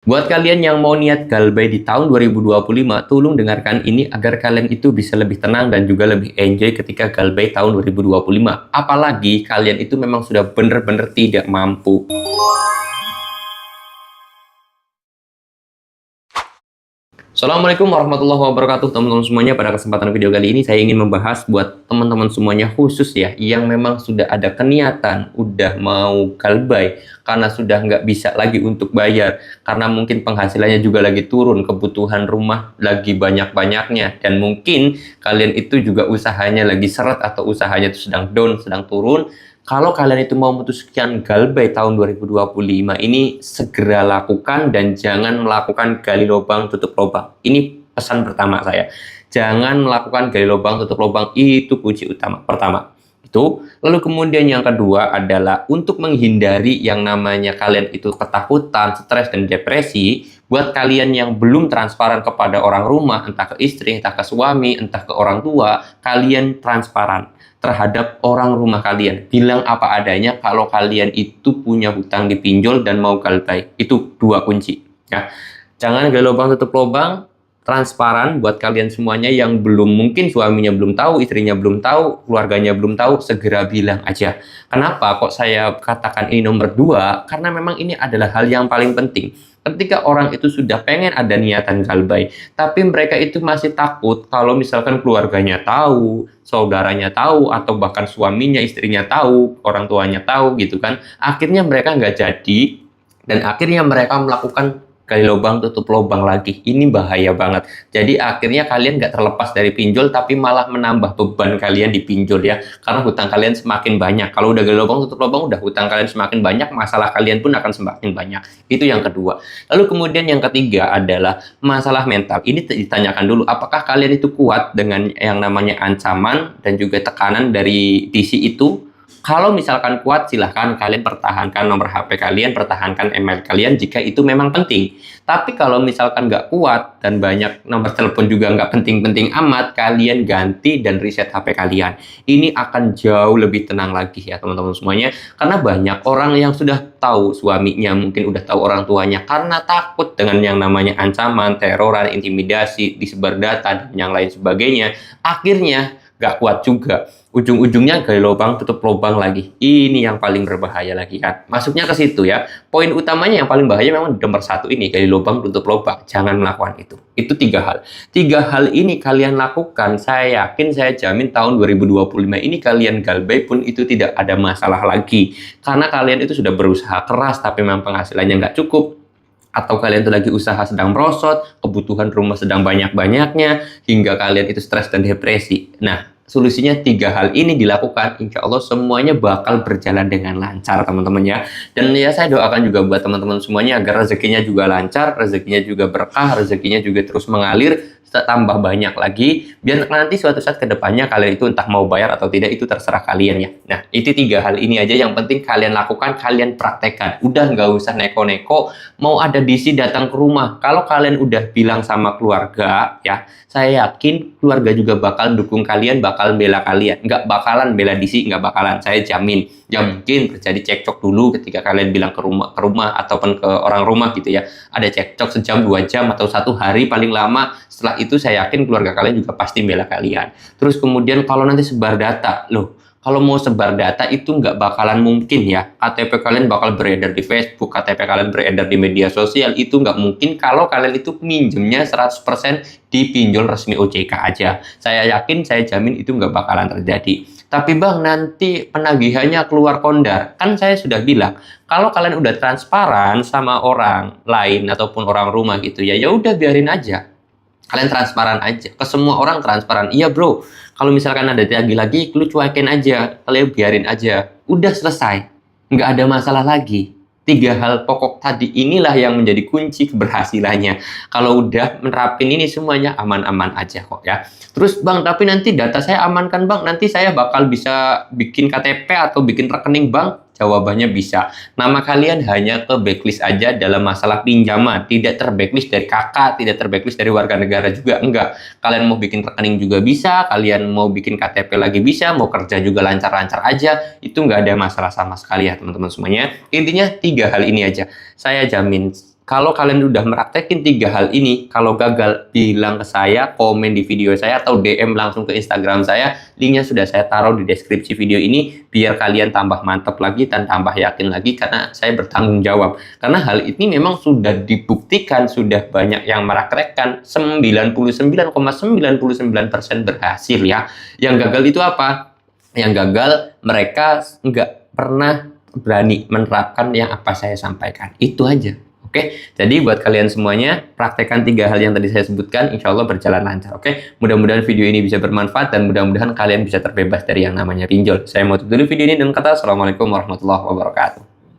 Buat kalian yang mau niat galbay di tahun 2025, tolong dengarkan ini agar kalian itu bisa lebih tenang dan juga lebih enjoy ketika galbay tahun 2025. Apalagi kalian itu memang sudah benar-benar tidak mampu. Assalamualaikum warahmatullahi wabarakatuh teman-teman semuanya. Pada kesempatan video kali ini saya ingin membahas buat teman-teman semuanya, khusus ya yang memang sudah ada keniatan udah mau galbay karena sudah nggak bisa lagi untuk bayar, karena mungkin penghasilannya juga lagi turun, kebutuhan rumah lagi banyak-banyaknya, dan mungkin kalian itu juga usahanya lagi seret atau usahanya itu sedang down, sedang turun. Kalau kalian itu mau memutuskan galbay tahun 2025 ini, segera lakukan dan jangan melakukan gali lubang tutup lubang. Ini pesan pertama saya. Jangan melakukan gali lubang tutup lubang, itu kunci utama pertama. Itu. Lalu kemudian yang kedua adalah untuk menghindari yang namanya kalian itu ketakutan, stres dan depresi. Buat kalian yang belum transparan kepada orang rumah, entah ke istri, entah ke suami, entah ke orang tua, kalian transparan terhadap orang rumah kalian. Bilang apa adanya kalau kalian itu punya hutang di pinjol dan mau galbay. Itu dua kunci ya. Jangan gali lubang tutup lubang, transparan. Buat kalian semuanya yang belum, mungkin suaminya belum tahu, istrinya belum tahu, keluarganya belum tahu, segera bilang aja. Kenapa kok saya katakan ini nomor dua? Karena memang ini adalah hal yang paling penting. Ketika orang itu sudah pengen ada niatan galbay, tapi mereka itu masih takut kalau misalkan keluarganya tahu, saudaranya tahu, atau bahkan suaminya, istrinya tahu, orang tuanya tahu gitu kan. Akhirnya mereka nggak jadi, dan akhirnya mereka melakukan gali lubang tutup lubang lagi. Ini bahaya banget. Jadi akhirnya kalian nggak terlepas dari pinjol, tapi malah menambah beban kalian di pinjol ya, karena hutang kalian semakin banyak. Kalau udah gali lubang tutup lubang, udah hutang kalian semakin banyak, masalah kalian pun akan semakin banyak. Itu yang kedua. Lalu kemudian yang ketiga adalah masalah mental. Ini ditanyakan dulu, apakah kalian itu kuat dengan yang namanya ancaman dan juga tekanan dari DC itu? Kalau misalkan kuat, silahkan kalian pertahankan nomor HP kalian, pertahankan email kalian jika itu memang penting. Tapi kalau misalkan nggak kuat dan banyak nomor telepon juga nggak penting-penting amat, kalian ganti dan reset HP kalian. Ini akan jauh lebih tenang lagi ya teman-teman semuanya. Karena banyak orang yang sudah tahu suaminya, mungkin udah tahu orang tuanya, karena takut dengan yang namanya ancaman, teroran, intimidasi, disebar data, dan yang lain sebagainya. Akhirnya nggak kuat juga. Ujung-ujungnya gali lubang tutup lubang lagi. Ini yang paling berbahaya lagi kan. Masuknya ke situ ya. Poin utamanya yang paling bahaya memang nomor satu ini, gali lubang tutup lubang. Jangan melakukan itu. Itu tiga hal. Tiga hal ini kalian lakukan, saya yakin, saya jamin tahun 2025 ini kalian galbay pun itu tidak ada masalah lagi. Karena kalian itu sudah berusaha keras tapi memang penghasilannya nggak cukup, atau kalian itu lagi usaha sedang merosot, kebutuhan rumah sedang banyak-banyaknya, hingga kalian itu stres dan depresi. Nah, solusinya tiga hal ini dilakukan, insya Allah semuanya bakal berjalan dengan lancar teman-teman ya. Dan ya saya doakan juga buat teman-teman semuanya agar rezekinya juga lancar, rezekinya juga berkah, rezekinya juga terus mengalir, tambah banyak lagi, biar nanti suatu saat kedepannya kalian itu entah mau bayar atau tidak, itu terserah kalian ya. Nah, itu tiga hal ini aja yang penting kalian lakukan, kalian praktekkan. Udah nggak usah neko-neko, mau ada DC datang ke rumah. Kalau kalian udah bilang sama keluarga ya, saya yakin keluarga juga bakal dukung kalian, bakal bela kalian. Nggak bakalan bela DC, nggak bakalan, saya jamin. Ya mungkin terjadi cekcok dulu ketika kalian bilang ke rumah ataupun ke orang rumah gitu ya. Ada cekcok sejam, 2 jam, atau 1 hari paling lama. Setelah itu saya yakin keluarga kalian juga pasti bela kalian. Terus kemudian kalau nanti sebar data, loh, kalau mau sebar data itu nggak bakalan mungkin ya. KTP kalian bakal beredar di Facebook, KTP kalian beredar di media sosial, itu nggak mungkin kalau kalian itu minjemnya 100% di pinjol resmi OJK aja. Saya yakin, saya jamin itu nggak bakalan terjadi. Tapi bang, nanti penagihannya keluar kondar. Kan saya sudah bilang, kalau kalian udah transparan sama orang lain ataupun orang rumah gitu ya, ya udah biarin aja. Kalian transparan aja, ke semua orang transparan. Iya bro, kalau misalkan ada lagi-lagi, lu cuekin aja, kalian biarin aja. Udah selesai, nggak ada masalah lagi. Tiga hal pokok tadi inilah yang menjadi kunci keberhasilannya. Kalau udah menerapin ini semuanya aman-aman aja kok ya. Terus bang, tapi nanti data saya amankan bang, nanti saya bakal bisa bikin KTP atau bikin rekening bank? Jawabannya bisa. Nama kalian hanya ke backlist aja dalam masalah pinjaman. Tidak terbacklist dari kakak, tidak terbacklist dari warga negara juga, enggak. Kalian mau bikin rekening juga bisa, kalian mau bikin KTP lagi bisa, mau kerja juga lancar-lancar aja. Itu nggak ada masalah sama sekali ya teman-teman semuanya. Intinya tiga hal ini aja. Saya jamin Kalau kalian udah meraktekin 3 hal ini, kalau gagal, bilang ke saya, komen di video saya, atau DM langsung ke Instagram saya. Linknya sudah saya taruh di deskripsi video ini, biar kalian tambah mantap lagi dan tambah yakin lagi, karena saya bertanggung jawab. Karena hal ini memang sudah dibuktikan, sudah banyak yang meraktekkan, 99,99% berhasil ya. Yang gagal itu apa? Yang gagal, mereka nggak pernah berani menerapkan yang apa saya sampaikan. Itu aja. Oke, jadi buat kalian semuanya, praktekkan 3 hal yang tadi saya sebutkan, insya Allah berjalan lancar. Oke, mudah-mudahan video ini bisa bermanfaat dan mudah-mudahan kalian bisa terbebas dari yang namanya pinjol. Saya mau tutup dulu video ini dengan kata Assalamualaikum warahmatullahi wabarakatuh.